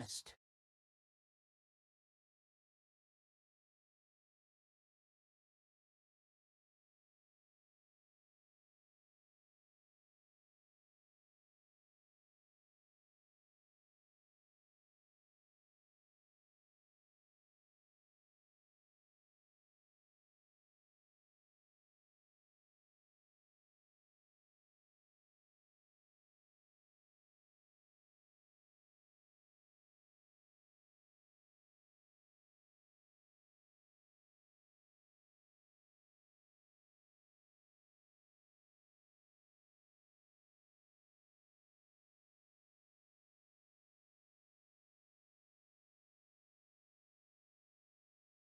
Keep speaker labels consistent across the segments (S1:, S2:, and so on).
S1: harvest.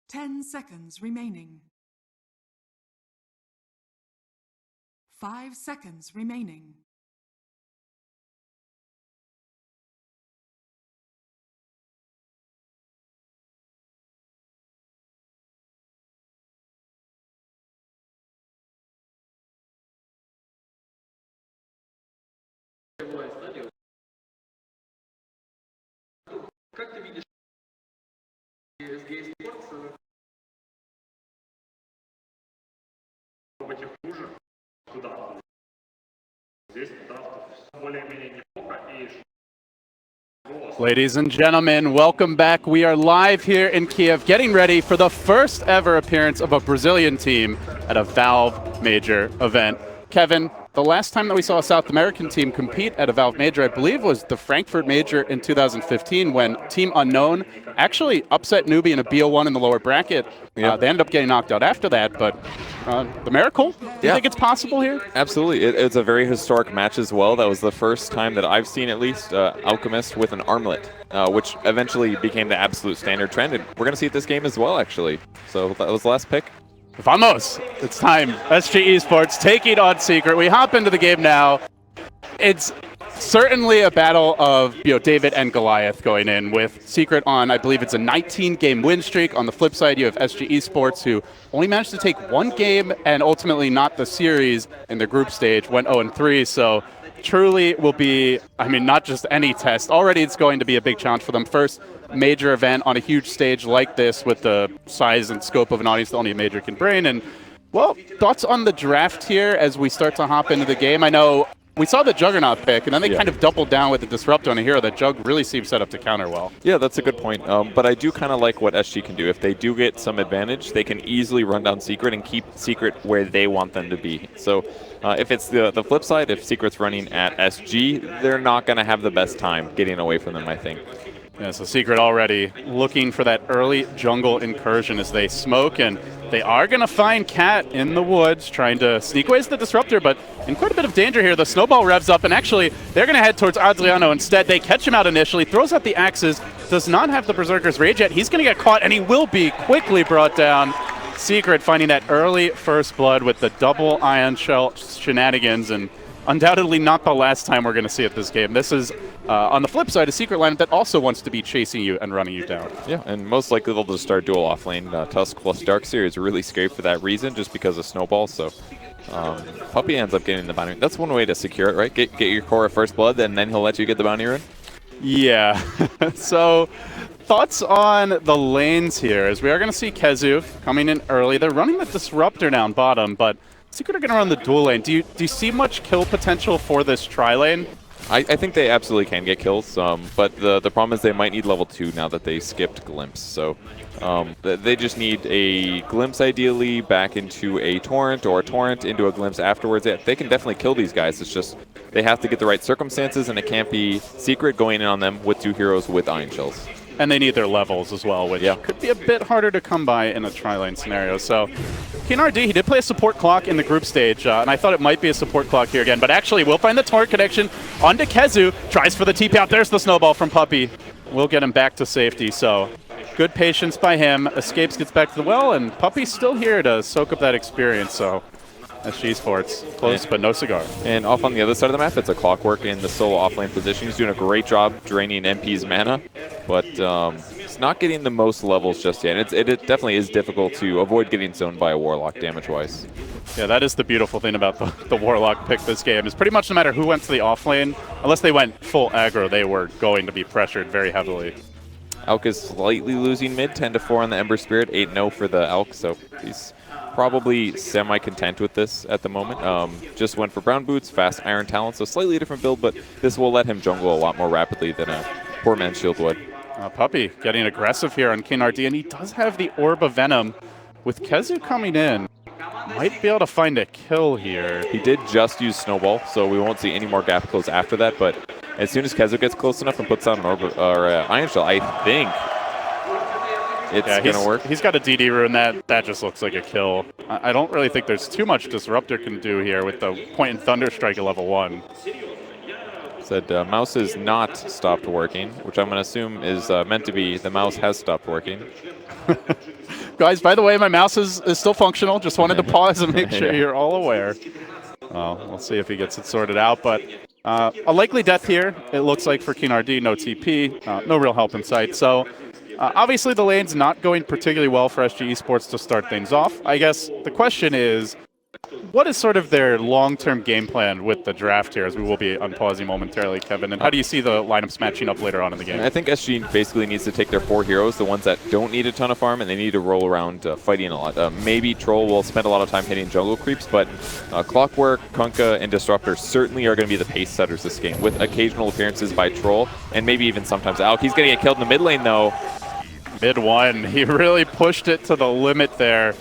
S2: Ten seconds remaining. 5 seconds remaining.
S3: Как ты видишь SG быть их хуже? Куда? Здесь, да, более-менее неплохо. И
S4: Ladies and gentlemen, welcome back. We are live here in Kiev, getting ready for the first ever appearance of a Brazilian team at a Valve Major event. Kevin, the last time that we saw a South American team compete at a Valve Major, I believe, was the Frankfurt Major in 2015 when Team Unknown actually upset Newbie in a BO1 in the lower bracket. They ended up getting knocked out after that, but the miracle? Do you think it's possible here?
S5: Absolutely. It's a very historic match as well. That was the first time that I've seen, at least, Alchemist with an armlet, which eventually became the absolute standard trend. And we're going to see it this game as well, actually. So that was the last pick.
S4: Vamos! It's time. SG Esports taking on Secret. We hop into the game now. It's certainly a battle of David and Goliath going in, with Secret on, I believe it's a 19-game win streak. On the flip side, you have SG Esports, who only managed to take one game and ultimately not the series in the group stage, went 0-3. So truly will be, I mean, not just any test. Already it's going to be a big challenge for them. First major event on a huge stage like this with the size and scope of an audience that only a major can bring. And, well, thoughts on the draft here as we start to hop into the game? I know we saw the Juggernaut pick, and then they kind of doubled down with the Disruptor on a hero that Jug really seems set up to counter well.
S5: Yeah, that's a good point. But I do kind of like what SG can do. If they do get some advantage, they can easily run down Secret and keep Secret where they want them to be. So if it's the flip side, if Secret's running at SG, they're not going to have the best time getting away from them, I think.
S4: Yeah, so Secret already looking for that early jungle incursion as they smoke, and they are going to find Cat in the woods trying to sneak away the Disruptor, but in quite a bit of danger here. The Snowball revs up, and actually they're going to head towards Adriano instead. They catch him out initially, throws out the axes, does not have the Berserker's Rage yet. He's going to get caught, and he will be quickly brought down. Secret finding that early first blood with the double Ion Shell shenanigans, and undoubtedly not the last time we're going to see it this game. This is, on the flip side, a Secret lineup that also wants to be chasing you and running you down.
S5: Yeah, and most likely they'll just start dual off lane. Tusk plus Darkseer is really scary for that reason, just because of Snowball. So Puppey ends up getting the bounty. That's one way to secure it, right? Get your core of first blood, and then he'll let you get the bounty run.
S4: Yeah. So thoughts on the lanes here, as we are going to see Kezu coming in early. They're running the Disruptor down bottom, but Secret are going to run the dual lane. Do you see much kill potential for this tri-lane?
S5: I think they absolutely can get kills, but the problem is they might need level 2 now that they skipped Glimpse. So they just need a Glimpse ideally back into a Torrent, or a Torrent into a Glimpse afterwards. They can definitely kill these guys. It's just they have to get the right circumstances, and it can't be Secret going in on them with 2 heroes with Iron Shells.
S4: And they need their levels as well, which could be a bit harder to come by in a tri-lane scenario. So KNRD, he did play a support clock in the group stage, and I thought it might be a support clock here again, but actually we'll find the torrent connection onto Kezu, tries for the TP out. There's the Snowball from Puppey. We'll get him back to safety, so good patience by him. Escapes, gets back to the well, and Puppey's still here to soak up that experience, so SG Sports. Close, but no cigar.
S5: And off on the other side of the map, it's a Clockwork in the solo offlane position. He's doing a great job draining MP's mana, but he's not getting the most levels just yet. And it definitely is difficult to avoid getting zoned by a Warlock damage-wise.
S4: Yeah, that is the beautiful thing about the Warlock pick this game, is pretty much no matter who went to the offlane, unless they went full aggro, they were going to be pressured very heavily.
S5: Elk is slightly losing mid, 10-4 on the Ember Spirit, 8-0 for the Elk, so he's probably semi-content with this at the moment. Just went for Brown Boots, fast Iron Talent, so slightly different build, but this will let him jungle a lot more rapidly than a poor man's Shield would.
S4: Puppy getting aggressive here on King RD, and he does have the Orb of Venom. With Kezu coming in, might be able to find a kill here.
S5: He did just use Snowball, so we won't see any more gap close after that, but as soon as Kezu gets close enough and puts on an Orb or Iron Shell, I think it's going to work.
S4: He's got a DD rune. That just looks like a kill. I don't really think there's too much Disruptor can do here with the Point and Thunder Strike at level 1.
S5: Said mouse is not stopped working, which I'm going to assume is meant to be the mouse has stopped working.
S4: Guys, by the way, my mouse is still functional. Just wanted to pause and make sure you're all aware. Well, we'll see if he gets it sorted out. But a likely death here, it looks like, for King RD. No TP, no real help in sight. So obviously the lane's not going particularly well for SG Esports to start things off. I guess the question is, what is sort of their long-term game plan with the draft here, as we will be unpausing momentarily, Kevin? And how do you see the lineups matching up later on in the game?
S5: I think SG basically needs to take their 4 heroes, the ones that don't need a ton of farm, and they need to roll around fighting a lot. Maybe Troll will spend a lot of time hitting jungle creeps, but Clockwork, Kunkka, and Disruptor certainly are going to be the pace setters this game, with occasional appearances by Troll, and maybe even sometimes Alk. He's going to get killed in the mid lane, though.
S4: Mid one, he really pushed it to the limit there.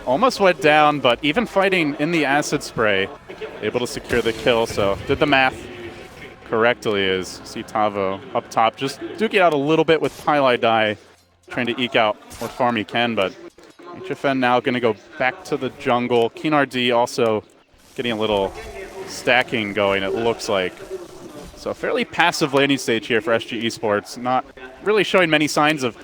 S4: Almost went down, but even fighting in the acid spray, able to secure the kill. So did the math correctly as see Tavo up top, just duking out a little bit with Pylai Die, trying to eke out what farm he can, but HFN now going to go back to the jungle. Keen RD also getting a little stacking going, it looks like. So a fairly passive laning stage here for SG Esports, not really showing many signs of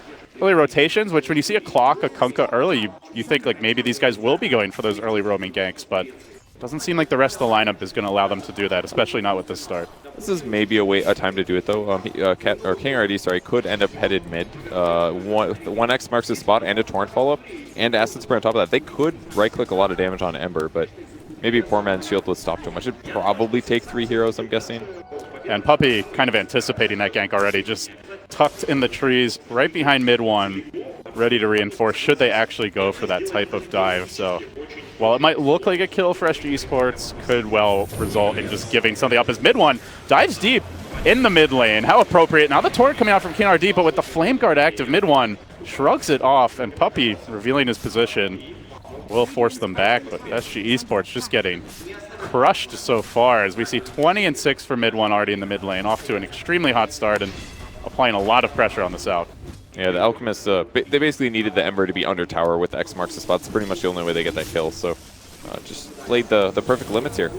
S4: early rotations, which when you see a Clock, a Kunkka early, you think like maybe these guys will be going for those early roaming ganks, but it doesn't seem like the rest of the lineup is going to allow them to do that, especially not with this start.
S5: This is maybe a time to do it though. King RD, sorry, could end up headed mid. 1x marks his spot and a Torrent follow-up and Acid Spray on top of that. They could right-click a lot of damage on Ember, but maybe poor man's Shield would stop too much. It'd probably take 3 heroes, I'm guessing.
S4: And Puppy kind of anticipating that gank already, just tucked in the trees right behind mid one, ready to reinforce should they actually go for that type of dive. So while it might look like a kill for SG Esports, could well result in just giving something up as mid one dives deep in the mid lane. How appropriate. Now the Torrent coming out from King RD, but with the Flame Guard active, mid one shrugs it off, and Puppy revealing his position will force them back, but SG Esports just getting crushed so far as we see 20 and 6 for mid one already in the mid lane, off to an extremely hot start and applying a lot of pressure on the south.
S5: Yeah, the Alchemists, they basically needed the Ember to be under tower with X marks the spot. It's pretty much the only way they get that kill, so just played the perfect limits here.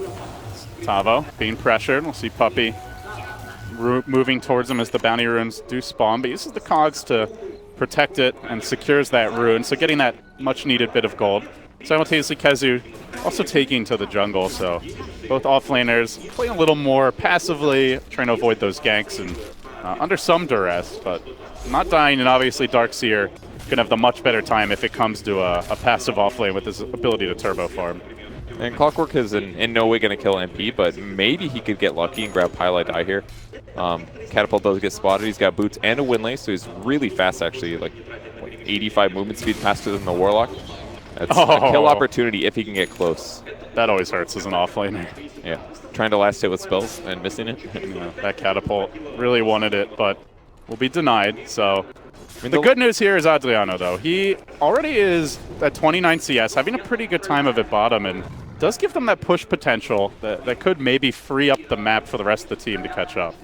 S4: Tavo being pressured. We'll see Puppy moving towards him as the bounty runes do spawn, but uses the cogs to protect it and secures that rune, so getting that much needed bit of gold. Simultaneously, Kezu also taking to the jungle, so both offlaners playing a little more passively, trying to avoid those ganks and under some duress, but not dying, and obviously Darkseer can have the much better time if it comes to a passive offlane with his ability to turbo farm.
S5: And Clockwork is in no way going to kill MP, but maybe he could get lucky and grab Pylai Die here. Catapult does get spotted. He's got boots and a Windlay, so he's really fast actually, like 85 movement speed faster than the Warlock. That's a kill opportunity if he can get close.
S4: That always hurts as an offlaner.
S5: Yeah, trying to last hit with spells and missing it.
S4: Yeah, that Catapult really wanted it, but will be denied. So the good news here is Adriano, though. He already is at 29 CS, having a pretty good time of it bottom, and does give them that push potential that could maybe free up the map for the rest of the team to catch up.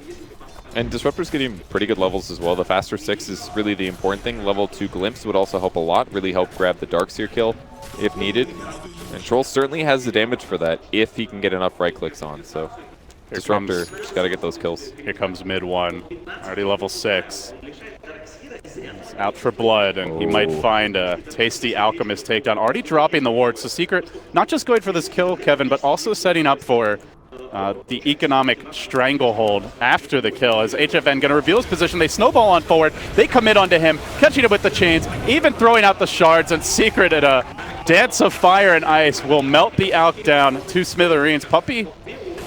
S5: And Disruptor's getting pretty good levels as well. The faster 6 is really the important thing. Level 2 Glimpse would also help a lot, really help grab the Darkseer kill if needed. And Troll certainly has the damage for that if he can get enough right clicks on. So Disruptor just got to get those kills.
S4: Here comes mid one, already level 6. out for blood, and he might find a tasty Alchemist takedown. Already dropping the ward, so Secret not just going for this kill, Kevin, but also setting up for the economic stranglehold after the kill. As HFN going to reveal his position, they snowball on forward, they commit onto him, catching him with the chains, even throwing out the shards, and Secret at a dance of fire and ice will melt the Alk down to smithereens. Puppey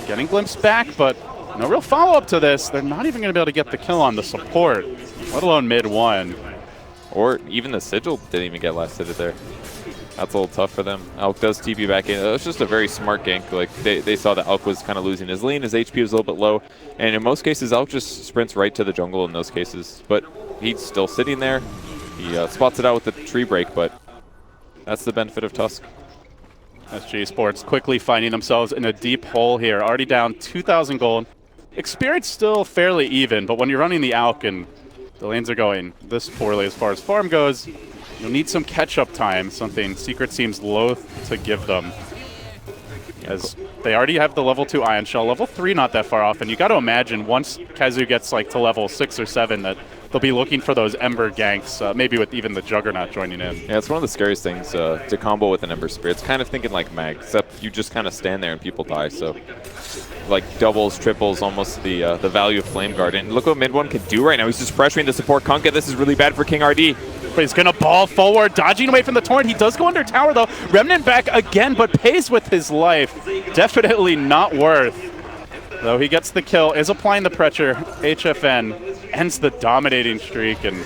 S4: getting glimpsed back, but no real follow-up to this. They're not even going to be able to get the kill on the support, let alone mid one.
S5: Or even the Sigil didn't even get last hitted there. That's a little tough for them. Alk does TP back in. It was just a very smart gank. Like they saw that Alk was kind of losing his lane, his HP was a little bit low, and in most cases Alk just sprints right to the jungle in those cases. But he's still sitting there. He spots it out with the tree break, but that's the benefit of Tusk.
S4: SG Sports quickly finding themselves in a deep hole here, already down 2,000 gold. Experience still fairly even, but when you're running the Alk and the lanes are going this poorly as far as farm goes, you'll need some catch-up time, something Secret seems loath to give them. As they already have the level 2 Ion Shell, level 3 not that far off, and you got to imagine once Kazu gets like to level 6 or 7 that they'll be looking for those Ember ganks, maybe with even the Juggernaut joining in.
S5: Yeah, it's one of the scariest things to combo with an Ember Spear. It's kind of thinking like Mag, except you just kind of stand there and people die, so like doubles, triples, almost the value of Flame Guard. And look what mid one can do right now. He's just pressuring the support Kunkka. This is really bad for King RD.
S4: But he's going to ball forward, dodging away from the Torrent. He does go under tower, though. Remnant back again, but pays with his life. Definitely not worth. Though he gets the kill, is applying the pressure. HFN ends the dominating streak, and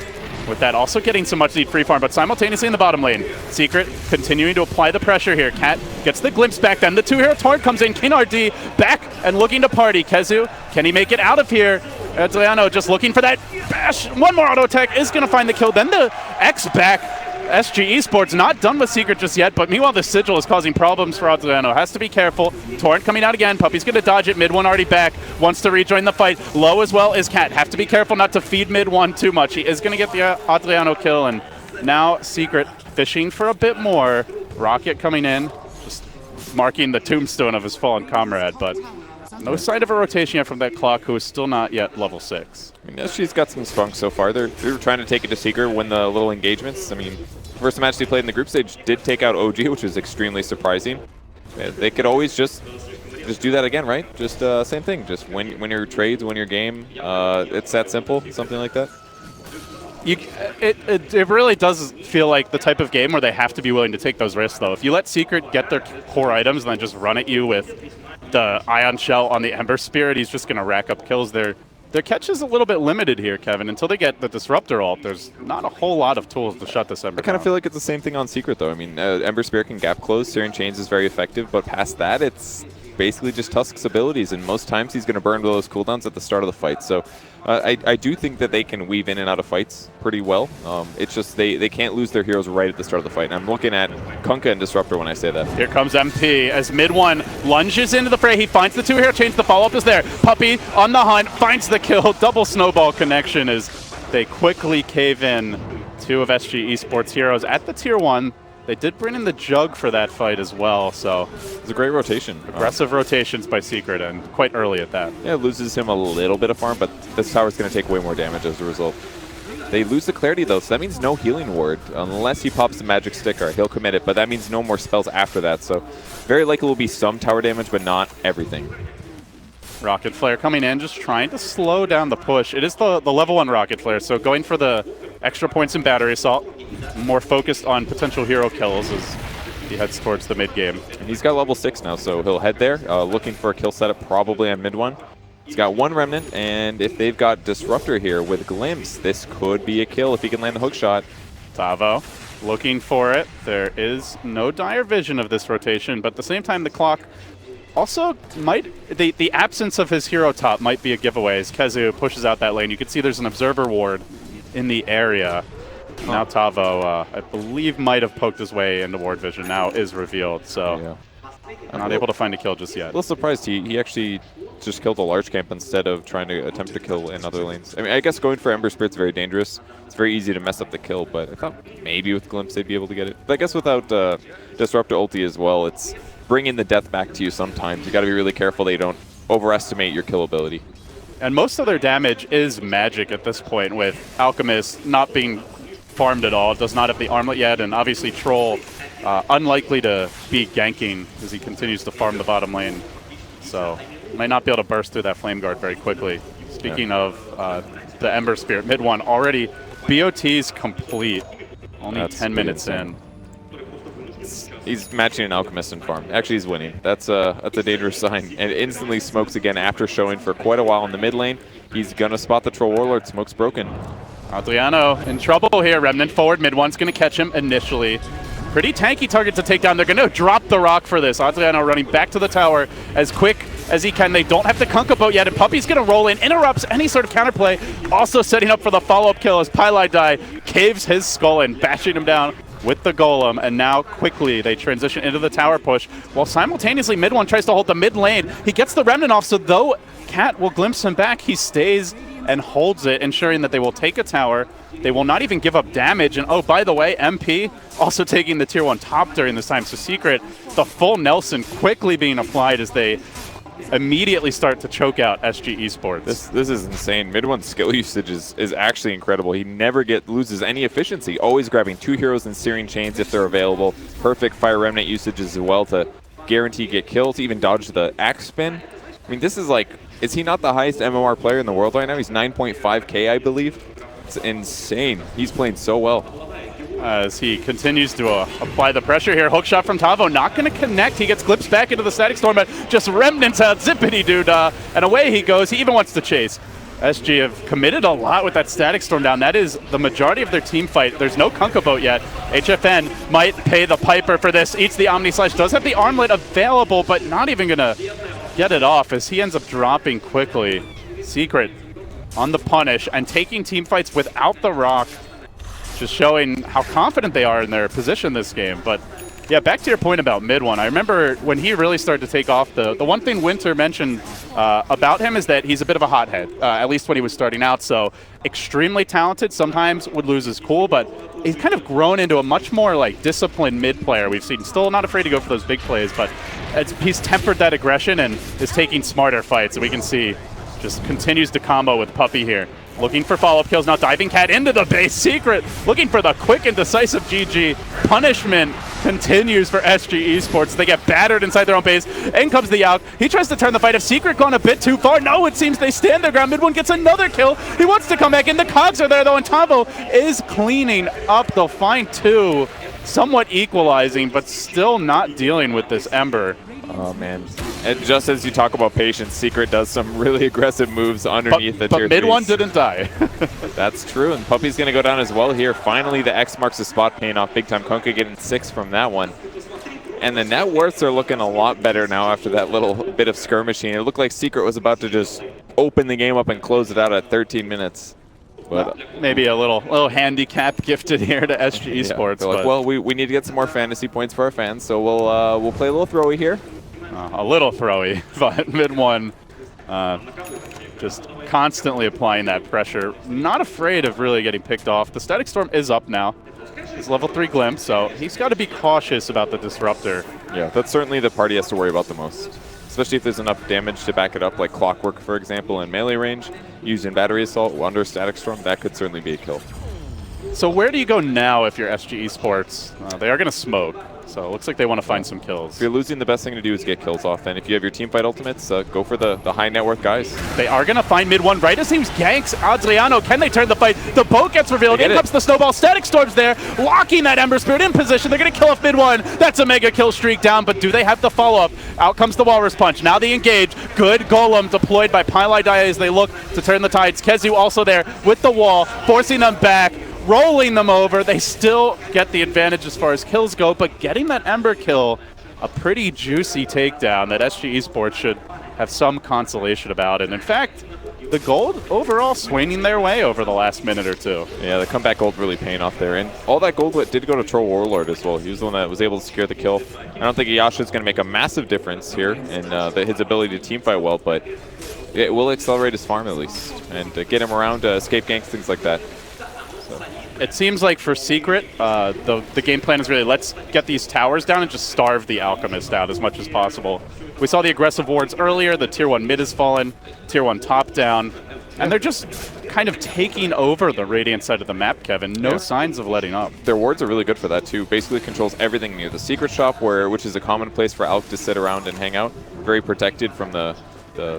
S4: with that also getting some much-needed free farm, but simultaneously in the bottom lane. Secret continuing to apply the pressure here. Cat gets the glimpse back, then the two-hero Torrent comes in. King RD back and looking to party. Kezu, can he make it out of here? Adriano just looking for that bash. One more auto attack is going to find the kill. Then the X back. SG Esports not done with Secret just yet, but meanwhile the Sigil is causing problems for Adriano. Has to be careful. Torrent coming out again. Puppey's going to dodge it. Mid one already back. Wants to rejoin the fight. Low as well is Cat. Have to be careful not to feed mid one too much. He is going to get the Adriano kill, and now Secret fishing for a bit more. Rocket coming in, just marking the tombstone of his fallen comrade, but no sign of a rotation yet from that Clock, who is still not yet level 6.
S5: I mean, SG's got some spunk so far. They're trying to take it to Secret, win the little engagements. I mean, first match they played in the group stage did take out OG, which was extremely surprising. They could always just do that again, right? Just same thing. Just win your trades, win your game. It's that simple, something like that.
S4: It really does feel like the type of game where they have to be willing to take those risks, though. If you let Secret get their core items and then just run at you with the Ion Shell on the Ember Spirit, he's just going to rack up kills. Their catch is a little bit limited here, Kevin. Until they get the Disruptor ult, there's not a whole lot of tools to shut this Ember
S5: I kind of
S4: down.
S5: feel like it's the same thing on Secret, though. I mean, Ember Spirit can gap close, Searing Chains is very effective, but past that, it's basically just Tusk's abilities, and most times he's going to burn those cooldowns at the start of the fight. So I do think that they can weave in and out of fights pretty well. It's just they can't lose their heroes right at the start of the fight. And I'm looking at Kunkka and Disruptor when I say that.
S4: Here comes MP as mid one lunges into the fray. He finds the two-hero chains. The follow-up is there. Puppey on the hunt, finds the kill. Double snowball connection as they quickly cave in. Two of SG Esports heroes at the tier 1. They did bring in the Jug for that fight as well, so
S5: It's a great rotation.
S4: Aggressive rotations by Secret, and quite early at that.
S5: Yeah, it loses him a little bit of farm, but this tower's going to take way more damage as a result. They lose the clarity, though, so that means no healing ward. Unless he pops the magic sticker, he'll commit it, but that means no more spells after that. So very likely will be some tower damage, but not everything.
S4: Rocket Flare coming in, just trying to slow down the push. It is the level 1 Rocket Flare, so going for the extra points in Battery Assault, more focused on potential hero kills as he heads towards the mid-game.
S5: And he's got level 6 now, so he'll head there, looking for a kill setup probably on mid one. He's got one Remnant, and if they've got Disruptor here with Glimpse, this could be a kill if he can land the hook shot.
S4: Tavo looking for it. There is no dire vision of this rotation, but at the same time, the Clock also might, the absence of his hero top might be a giveaway as Kezu pushes out that lane. You can see there's an Observer ward in the area. Now Tavo, I believe, might have poked his way into ward vision. Now is revealed, so
S5: Yeah.
S4: not able to find a kill just yet.
S5: A little surprised he actually just killed a large camp instead of trying to attempt to kill in other lanes. I mean, I guess going for Ember Spirit's very dangerous. It's very easy to mess up the kill, but I thought maybe with Glimpse they'd be able to get it. But I guess without Disruptor ulti as well, it's bringing the death back to you sometimes. You got to be really careful that you don't overestimate your kill ability.
S4: And most of their damage is magic at this point, with Alchemist not being farmed at all, does not have the armlet yet, and obviously Troll unlikely to be ganking as he continues to farm the bottom lane. So might not be able to burst through that Flame Guard very quickly. Speaking of the Ember Spirit, mid one already, BOT's complete. Only
S5: That's
S4: 10 minutes
S5: insane.
S4: in.
S5: He's matching an Alchemist in farm. Actually, he's winning. That's a dangerous sign. And instantly smokes again after showing for quite a while in the mid lane. He's going to spot the Troll Warlord. Smoke's broken.
S4: Adriano in trouble here. Remnant forward. Mid one's going to catch him initially. Pretty tanky target to take down. They're going to drop the rock for this. Adriano running back to the tower as quick as he can. They don't have the Kunkka boat yet, and Puppey's going to roll in, interrupts any sort of counterplay. Also setting up for the follow-up kill as Pylai Die caves his skull in, bashing him down with the Golem, and now quickly they transition into the tower push, while simultaneously mid one tries to hold the mid lane. He gets the Remnant off, so though Cat will glimpse him back, he stays and holds it, ensuring that they will take a tower. They will not even give up damage, and oh, by the way, MP also taking the tier 1 top during this time, so Secret, the full Nelson quickly being applied as they immediately start to choke out SG Esports.
S5: This is insane. Mid one's skill usage is actually incredible. He never loses any efficiency. Always grabbing 2 heroes and Searing Chains if they're available. Perfect Fire Remnant usage as well to guarantee get kills, even dodge the axe spin. I mean, this is like, is he not the highest MMR player in the world right now? He's 9.5k, I believe. It's insane. He's playing so well.
S4: As he continues to apply the pressure here. Hook shot from Tavo, not going to connect. He gets glimpsed back into the Static Storm, but just remnants out, zippity-doo-dah, and away he goes. He even wants to chase. SG have committed a lot with that Static Storm down. That is the majority of their team fight. There's no Kunkka boat yet. HFN might pay the piper for this. Eats the Omni Slash, does have the armlet available, but not even going to get it off as he ends up dropping quickly. Secret on the punish and taking team fights without the rock. Just showing how confident they are in their position this game. But yeah, back to your point about mid one. I remember when he really started to take off, the one thing Winter mentioned about him is that he's a bit of a hothead, at least when he was starting out. So extremely talented, sometimes would lose his cool, but he's kind of grown into a much more like disciplined mid player we've seen. Still not afraid to go for those big plays, but he's tempered that aggression and is taking smarter fights. And we can see just continues to combo with Puppey here. Looking for follow-up kills, now diving Cat into the base. Secret looking for the quick and decisive GG. Punishment continues for SG Esports. They get battered inside their own base. In comes the Alk. He tries to turn the fight. If Secret gone a bit too far? No, it seems they stand their ground. Mid one gets another kill. He wants to come back in. The cogs are there though, and Tavo is cleaning up. They'll find 2. Somewhat equalizing, but still not dealing with this Ember.
S5: Oh, man. And just as you talk about patience, Secret does some really aggressive moves underneath the tier 3s.
S4: But mid one didn't die.
S5: That's true, and Puppey's going to go down as well here. Finally, the X marks the spot, paying off big time. Kunkka getting 6 from that one. And the net worths are looking a lot better now after that little bit of skirmishing. It looked like Secret was about to just open the game up and close it out at 13 minutes. But
S4: maybe a little handicap gifted here to SG Esports.
S5: Yeah, like, well, we need to get some more fantasy points for our fans, so we'll play a little throwy here.
S4: A little throwy, but mid one just constantly applying that pressure. Not afraid of really getting picked off. The Static Storm is up now. It's level 3 Glimpse, so he's got to be cautious about the Disruptor.
S5: Yeah, that's certainly the part he has to worry about the most. Especially if there's enough damage to back it up, like Clockwork, for example, in melee range. Using Battery Assault under Static Storm, that could certainly be a kill.
S4: So where do you go now if you're SG Esports? They are going to smoke, so it looks like they want to find some kills.
S5: If you're losing, the best thing to do is get kills off. And if you have your teamfight ultimates, go for the high net worth guys.
S4: They are going to find mid one right as he ganks Adriano. Can they turn the fight? The boat gets revealed. In comes the snowball. Static Storm's there, locking that Ember Spirit in position. They're going to kill off mid one. That's a mega kill streak down, but do they have the follow-up? Out comes the Walrus Punch. Now they engage. Good Golem deployed by Pylai Die as they look to turn the tides. Kezu also there with the wall, forcing them back. Rolling them over. They still get the advantage as far as kills go, but getting that Ember kill, a pretty juicy takedown that SG Esports should have some consolation about. And in fact, the gold overall swinging their way over the last minute or two.
S5: Yeah, the comeback gold really paying off there. And all that gold did go to Troll Warlord as well. He was the one that was able to secure the kill. I don't think Iyasha's going to make a massive difference here in his ability to teamfight well, but it will accelerate his farm at least and get him around escape ganks, things like that.
S4: It seems like for Secret, the game plan is really let's get these towers down and just starve the Alchemist out as much as possible. We saw the aggressive wards earlier. The tier 1 mid has fallen, tier 1 top down, and they're just kind of taking over the Radiant side of the map, Kevin. No signs of letting up.
S5: Their wards are really good for that too. Basically controls everything near the secret shop, which is a common place for Alk to sit around and hang out. Very protected from the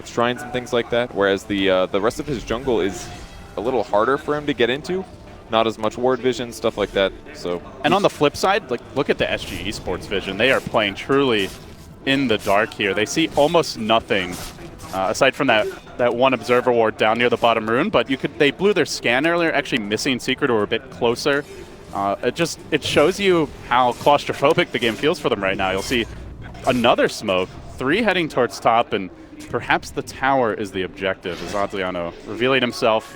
S5: shrines and things like that. Whereas the rest of his jungle is a little harder for him to get into. Not as much ward vision, stuff like that. So.
S4: And on the flip side, like look at the SG Esports vision. They are playing truly in the dark here. They see almost nothing. Aside from that one observer ward down near the bottom rune, but they blew their scan earlier, actually missing Secret or a bit closer. It shows you how claustrophobic the game feels for them right now. You'll see another smoke, 3 heading towards top, and perhaps the tower is the objective as Adriano revealing himself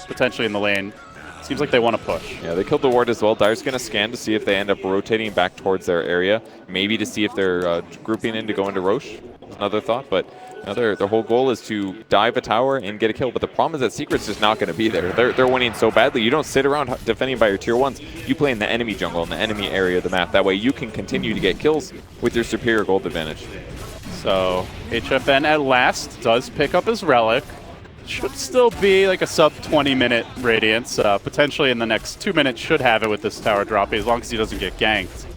S4: potentially in the lane. Seems like they want to push. Yeah, they killed the ward as well. Dire's going to scan to see if they end up rotating back towards their area, maybe to see if they're grouping in to go into Roche. Another thought, but their whole goal is to dive a tower and get a kill. But the problem is that Secret's just not going to be there. They're winning so badly. You don't sit around defending by your tier 1s. You play in the enemy jungle, in the enemy area of the map. That way you can continue to get kills with your superior gold advantage. So HFN at last does pick up his relic. Should still be like a sub 20-minute Radiance. Potentially in the next 2 minutes should have it with this tower dropping as long as he doesn't get ganked.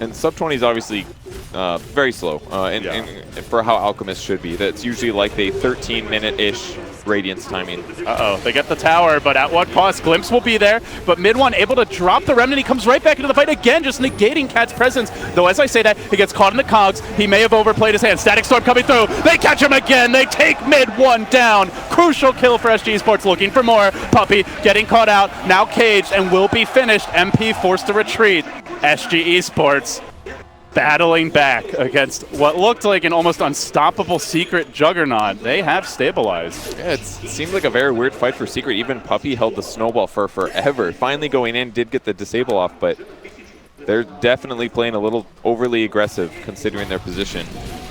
S5: And sub 20 is obviously very slow and for how Alchemist should be. That's usually like a 13-minute-ish Radiance timing.
S4: Uh-oh, they get the tower, but at what cost? Glimpse will be there, but mid one able to drop the Remnant. He comes right back into the fight again, just negating Cat's presence. Though as I say that, he gets caught in the cogs. He may have overplayed his hand. Static Storm coming through. They catch him again. They take mid one down. Crucial kill for SG Esports, looking for more. Puppey getting caught out, now caged and will be finished. MP forced to retreat. SG Esports battling back against what looked like an almost unstoppable Secret juggernaut. They have stabilized.
S5: Yeah, it seemed like a very weird fight for Secret. Even Puppey held the snowball for forever. Finally going in, did get the disable off, but they're definitely playing a little overly aggressive considering their position.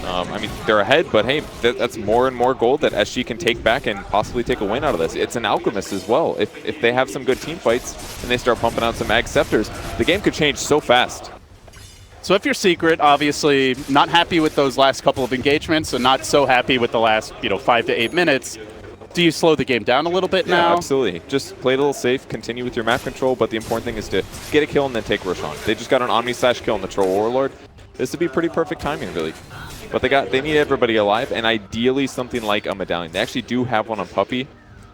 S5: I mean, they're ahead, but hey, that's more and more gold that SG can take back and possibly take a win out of this. It's an Alchemist as well. If they have some good team fights and they start pumping out some Mag Scepters, the game could change so fast.
S4: So if you're Secret, obviously not happy with those last couple of engagements and not so happy with the last 5 to 8 minutes, do you slow the game down a little bit now?
S5: Yeah, absolutely. Just play it a little safe, continue with your map control, but the important thing is to get a kill and then take Roshan. They just got an Omni-Slash kill on the Troll Warlord. This would be pretty perfect timing, really. But they need everybody alive, and ideally something like a Medallion. They actually do have one on Puppey,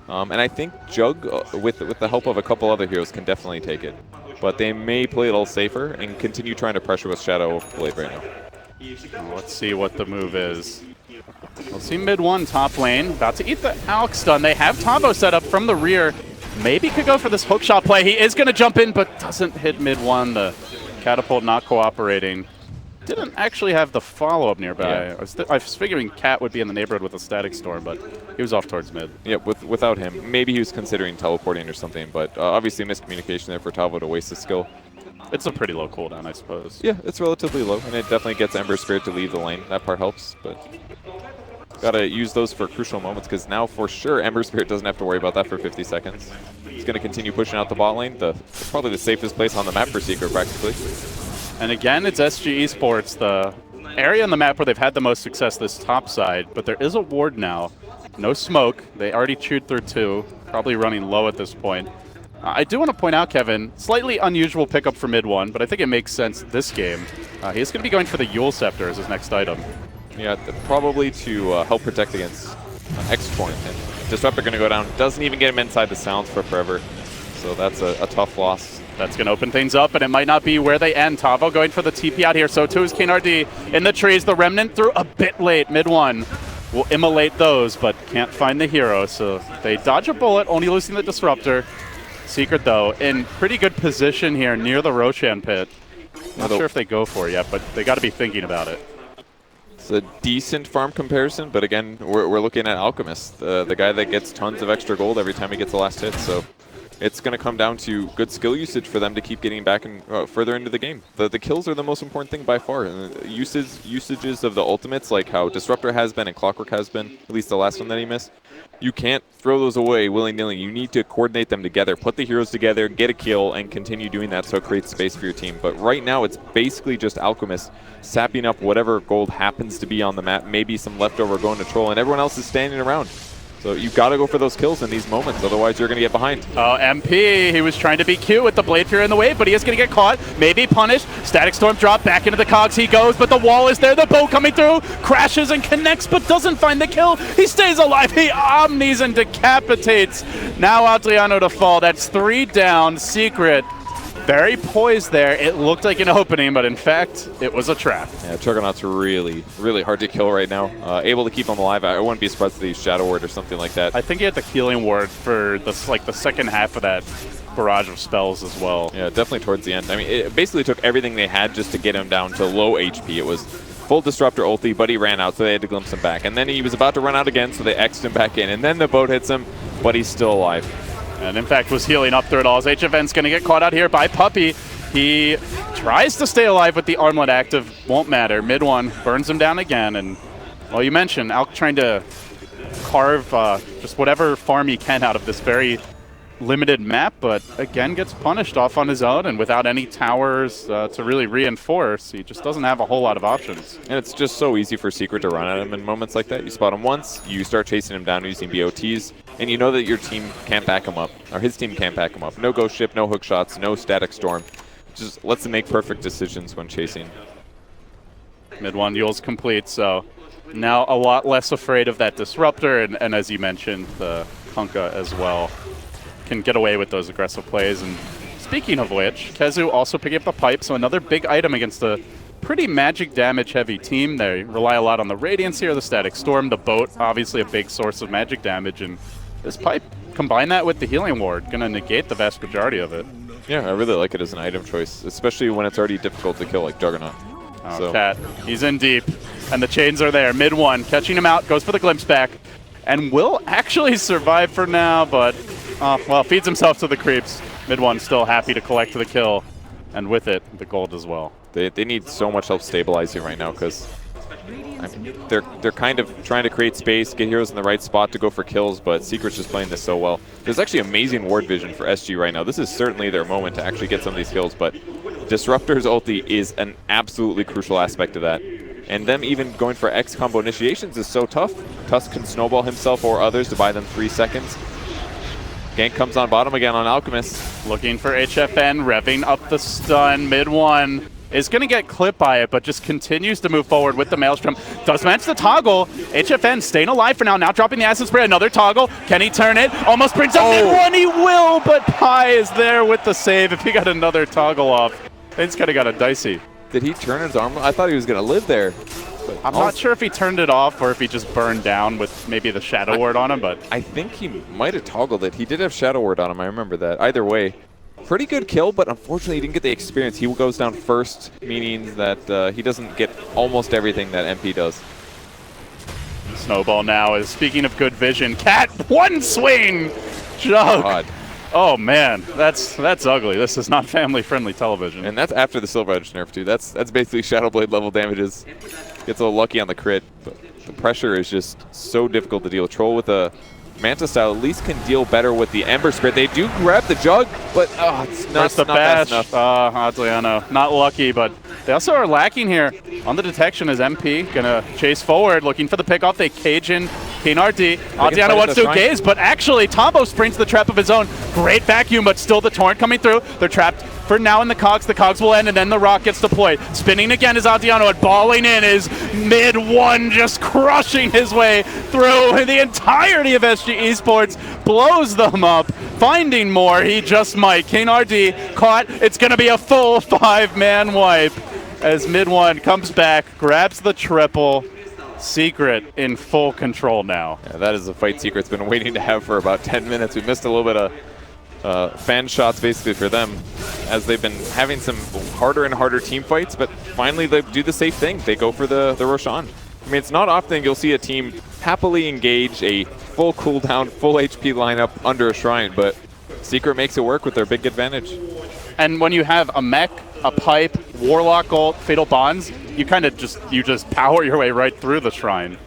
S5: and I think Jug, with the help of a couple other heroes, can definitely take it. But they may play a little safer and continue trying to pressure with Shadow Blade right now.
S4: Let's see what the move is. We'll see mid one, top lane. About to eat the Alk stun. They have Tavo set up from the rear. Maybe could go for this hookshot play. He is going to jump in, but doesn't hit mid one. The catapult not cooperating. Didn't actually have the follow-up nearby. Yeah. I was figuring Cat would be in the neighborhood with a Static Storm, but he was off towards mid.
S5: Yeah, without him. Maybe he was considering teleporting or something, but obviously miscommunication there for Tavo to waste his skill.
S4: It's a pretty low cooldown, I suppose.
S5: Yeah, it's relatively low, and it definitely gets Ember Spirit to leave the lane. That part helps, but gotta use those for crucial moments, because now for sure Ember Spirit doesn't have to worry about that for 50 seconds. He's going to continue pushing out the bot lane. Probably the safest place on the map for Secret, practically.
S4: And again, it's SG Esports, the area on the map where they've had the most success this top side, but there is a ward now. No smoke. They already chewed through 2, probably running low at this point. I do want to point out, Kevin, slightly unusual pickup for mid one, but I think it makes sense this game. He's going to be going for the Yule Scepter as his next item.
S5: Yeah, probably to help protect against X-Point. And Disruptor going to go down. Doesn't even get him inside the sounds for forever. So that's a tough loss.
S4: That's going to open things up, and it might not be where they end. Tavo going for the TP out here, so too is KNRD. In the trees, the Remnant through a bit late. Mid one will immolate those, but can't find the hero, so they dodge a bullet, only losing the Disruptor. Secret, though, in pretty good position here near the Roshan pit. Not sure if they go for it yet, but they got to be thinking about it.
S5: It's a decent farm comparison, but again, we're looking at Alchemist, the guy that gets tons of extra gold every time he gets the last hit, so it's going to come down to good skill usage for them to keep getting back and further into the game. The kills are the most important thing by far. And usages of the ultimates, like how Disruptor has been and Clockwork has been, at least the last one that he missed, you can't throw those away willy-nilly. You need to coordinate them together, put the heroes together, get a kill, and continue doing that so it creates space for your team. But right now, it's basically just Alchemist sapping up whatever gold happens to be on the map, maybe some leftover going to Troll, and everyone else is standing around. So you've got to go for those kills in these moments, otherwise you're going to get behind.
S4: Oh, MP, he was trying to be cute with the Blade Fury in the way, but he is going to get caught, maybe punished. Static Storm drop, back into the cogs he goes, but the wall is there, the bow coming through, crashes and connects, but doesn't find the kill. He stays alive, he omnis and decapitates. Now Adriano to fall, that's 3 down, Secret. Very poised there. It looked like an opening, but in fact, it was a trap.
S5: Yeah, Juggernaut's really, really hard to kill right now. Able to keep him alive. I wouldn't be surprised if they use Shadow Ward or something like that.
S4: I think he had the healing ward for the second half of that barrage of spells as well.
S5: Yeah, definitely towards the end. I mean, it basically took everything they had just to get him down to low HP. It was full Disruptor ulti, but he ran out, so they had to glimpse him back. And then he was about to run out again, so they X'd him back in. And then the boat hits him, but he's still alive.
S4: And in fact was healing up through it all. As HFN's going to get caught out here by Puppey. He tries to stay alive with the armlet active. Won't matter. Mid one burns him down again. And, well, you mentioned Alk trying to carve just whatever farm he can out of this very limited map, but again gets punished off on his own and without any towers to really reinforce. He just doesn't have a whole lot of options.
S5: And it's just so easy for Secret to run at him in moments like that. You spot him once, you start chasing him down using BOTs, and you know that your team can't back him up, or his team can't back him up. No ghost ship, no hook shots, no static storm. Just lets them make perfect decisions when chasing.
S4: Mid one Yule's complete, so now a lot less afraid of that disruptor, and as you mentioned, the Kunkka as well can get away with those aggressive plays. And speaking of which, Kezu also picking up the pipe, so another big item against a pretty magic damage heavy team. They rely a lot on the Radiance here, the Static Storm, the boat, obviously a big source of magic damage, and this pipe, combine that with the healing ward, gonna negate the vast majority of it.
S5: Yeah, I really like it as an item choice, especially when it's already difficult to kill like Juggernaut.
S4: Oh,
S5: so.
S4: Cat, he's in deep, and the chains are there. Mid one, catching him out, goes for the glimpse back, and will actually survive for now, but, well, feeds himself to the creeps. Mid one still happy to collect the kill, and with it, the gold as well.
S5: They need so much help stabilizing right now because they're kind of trying to create space, get heroes in the right spot to go for kills, but Secret's just playing this so well. There's actually amazing ward vision for SG right now. This is certainly their moment to actually get some of these kills, but Disruptor's ulti is an absolutely crucial aspect of that. And them even going for X combo initiations is so tough. Tusk can snowball himself or others to buy them 3 seconds. Gank comes on bottom again on Alchemist.
S4: Looking for HFN, revving up the stun. Mid one is going to get clipped by it, but just continues to move forward with the Maelstrom. Does manage the toggle. HFN staying alive for now. Now dropping the acid spray. Another toggle. Can he turn it? Almost brings up mid one. He will, but Pi is there with the save. If he got another toggle off, it's kind of got a dicey.
S5: Did he turn his armor? I thought he was going to live there.
S4: I'm not sure if he turned it off or if he just burned down with maybe the Shadow Ward on him, but
S5: I think he might have toggled it. He did have Shadow Ward on him. I remember that. Either way, pretty good kill, but unfortunately he didn't get the experience. He goes down first, meaning that he doesn't get almost everything that MP does.
S4: Snowball now is, speaking of good vision, Cat, one swing! Jug!
S5: God.
S4: Oh man, that's ugly. This is not family-friendly television.
S5: And that's after the Silver Edge nerf too. That's basically Shadow Blade level damages. Gets a little lucky on the crit, but the pressure is just so difficult to deal. Troll with a Manta style at least can deal better with the Ember Spirit. They do grab the Jug, but it's not fast enough.
S4: Adriano, not lucky, but they also are lacking here. On the detection is MP, gonna chase forward, looking for the pickoff. They cage in Keen RD. Adriano wants to gaze, but actually Tombo springs the trap of his own. Great vacuum, but still the Torrent coming through. They're trapped for now in the cogs. The cogs will end, and then the rock gets deployed. Spinning again is Adriano, and balling in is mid one, just crushing his way through the entirety of SG Esports. Blows them up, finding more. He just might. Keen RD caught. It's going to be a full 5-man wipe as mid one comes back, grabs the triple. Secret in full control now.
S5: Yeah, that is a fight Secret's been waiting to have for about 10 minutes. We missed a little bit of fan shots basically for them as they've been having some harder and harder team fights, but finally they do the safe thing. They go for the Roshan. I mean, it's not often you'll see a team happily engage a full cooldown, full HP lineup under a shrine, but Secret makes it work with their big advantage.
S4: And when you have a mech, a pipe, Warlock ult, Fatal Bonds, you kind of just power your way right through the shrine.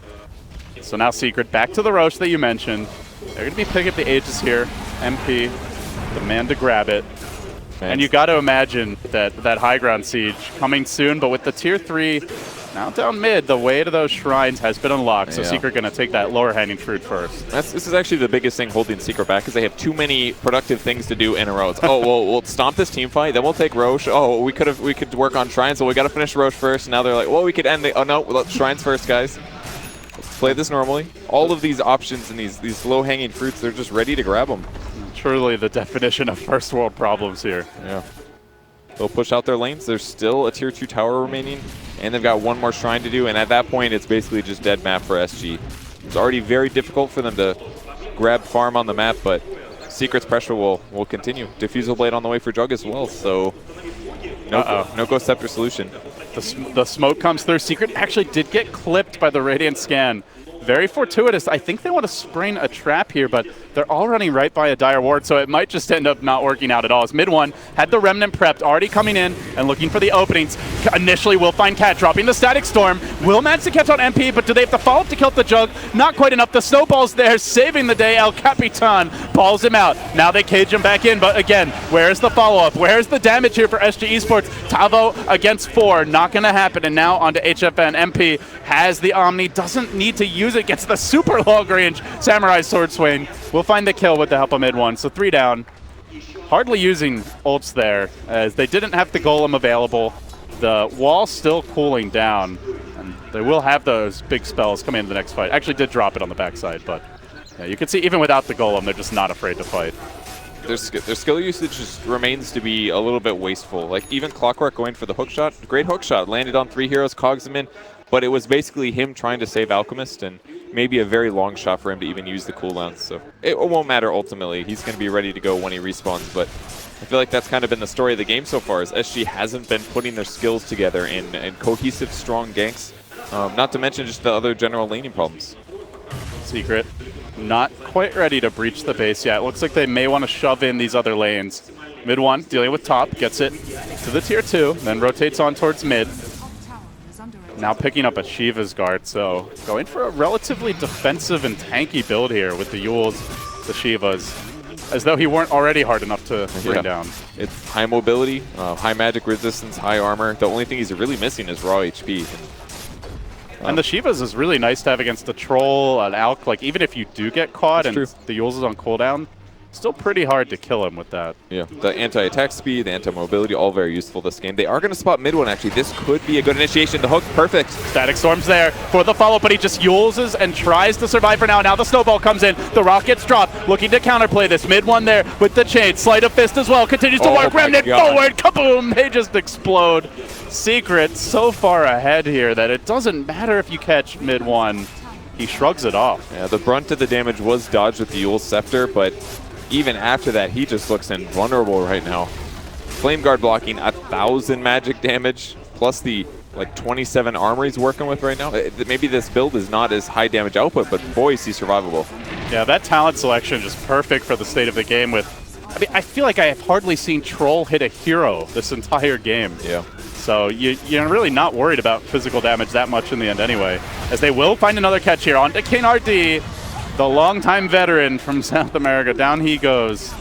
S4: So now Secret back to the Roche that you mentioned. They're going to be picking up the Aegis here. MP, the man to grab it. And you got to imagine that high ground siege coming soon, but with the tier 3 Now down mid, the way to those shrines has been unlocked, so
S5: Yeah.
S4: Secret going to take that lower hanging fruit first.
S5: This is actually the biggest thing holding Secret back, because they have too many productive things to do in a row. It's, oh, well, we'll stomp this team fight, then we'll take Roche. Oh, we could work on shrines, well, we got to finish Roche first. Now they're like, well, we could end the, oh no, let's shrines first, guys. Let's play this normally. All of these options and these low-hanging fruits, they're just ready to grab them.
S4: Truly the definition of first world problems here.
S5: Yeah. They'll push out their lanes. There's still a tier 2 tower remaining, and they've got one more shrine to do, and at that point, it's basically just dead map for SG. It's already very difficult for them to grab farm on the map, but Secret's pressure will continue. Diffusal Blade on the way for Jug as well, so no Ghost Scepter solution.
S4: The smoke comes through. Secret actually did get clipped by the Radiant Scan. Very fortuitous. I think they want to spring a trap here, but they're all running right by a Dire Ward, so it might just end up not working out at all. As mid one had the Remnant prepped, already coming in and looking for the openings. Initially, will find Cat dropping the Static Storm. Will manage to catch out MP, but do they have to follow up to kill the Jug? Not quite enough. The Snowball's there, saving the day. El Capitan balls him out. Now they cage him back in, but again, where's the follow-up? Where's the damage here for SG Esports? Tavo against 4, not going to happen. And now onto HFN. MP has the Omni, doesn't need to use it, gets the super long range Samurai Sword Swing. We'll find the kill with the help of mid one, so 3 down. Hardly using ults there, as they didn't have the Golem available. The wall still cooling down, and they will have those big spells coming into the next fight. Actually did drop it on the backside, but yeah, you can see even without the Golem, they're just not afraid to fight.
S5: Their skill usage just remains to be a little bit wasteful. Like, even Clockwork going for the hook shot, great hook shot, landed on 3 heroes, cogs him in, but it was basically him trying to save Alchemist, and maybe a very long shot for him to even use the cooldowns. So it won't matter ultimately. He's going to be ready to go when he respawns, but I feel like that's kind of been the story of the game so far, is SG hasn't been putting their skills together in cohesive, strong ganks, not to mention just the other general laning problems.
S4: Secret not quite ready to breach the base yet. Looks like they may want to shove in these other lanes. Mid one, dealing with top, gets it to the tier 2, then rotates on towards mid. Now picking up a Shiva's Guard, so going for a relatively defensive and tanky build here with the Yules, the Shivas, as though he weren't already hard enough to bring down.
S5: It's high mobility, high magic resistance, high armor. The only thing he's really missing is raw HP.
S4: And the Shivas is really nice to have against a Troll, an Alk. Like, even if you do get caught the Yules is on cooldown, still pretty hard to kill him with that. Yeah,
S5: the anti-attack speed, the anti-mobility, all very useful this game. They are going to spot mid one, actually. This could be a good initiation. The hook, perfect.
S4: Static Storm's there for the follow, but he just Yuleses and tries to survive for now. Now the Snowball comes in. The Rock gets dropped, looking to counterplay this. Mid one there with the chain. Sleight of Fist as well. Continues to work. Remnant forward. Kaboom! They just explode. Secret so far ahead here that it doesn't matter if you catch mid one. He shrugs it off.
S5: Yeah, the brunt of the damage was dodged with the Yule Scepter, but even after that, he just looks invulnerable right now. Flame Guard blocking 1,000 magic damage, plus the like 27 armor he's working with right now. Maybe this build is not as high damage output, but boy, is he survivable.
S4: Yeah, that talent selection is perfect for the state of the game. With, I mean, I feel like I have hardly seen Troll hit a hero this entire game.
S5: Yeah.
S4: So you're really not worried about physical damage that much in the end anyway, as they will find another catch here on to King RD. The longtime veteran from South America, down he goes.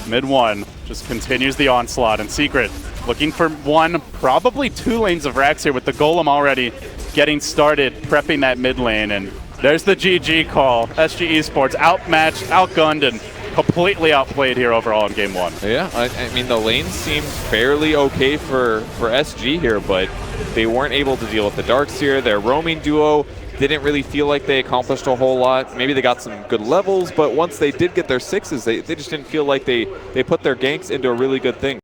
S4: Mid one just continues the onslaught, and Secret looking for one, probably 2 lanes of racks here with the Golem already getting started, prepping that mid lane, and there's the GG call. SG Esports outmatched, outgunned, and completely outplayed here overall in game 1.
S5: Yeah, I mean, the lanes seemed fairly okay for SG here, but they weren't able to deal with the Darks here. Their roaming duo didn't really feel like they accomplished a whole lot. Maybe they got some good levels, but once they did get their 6s, they just didn't feel like they put their ganks into a really good thing.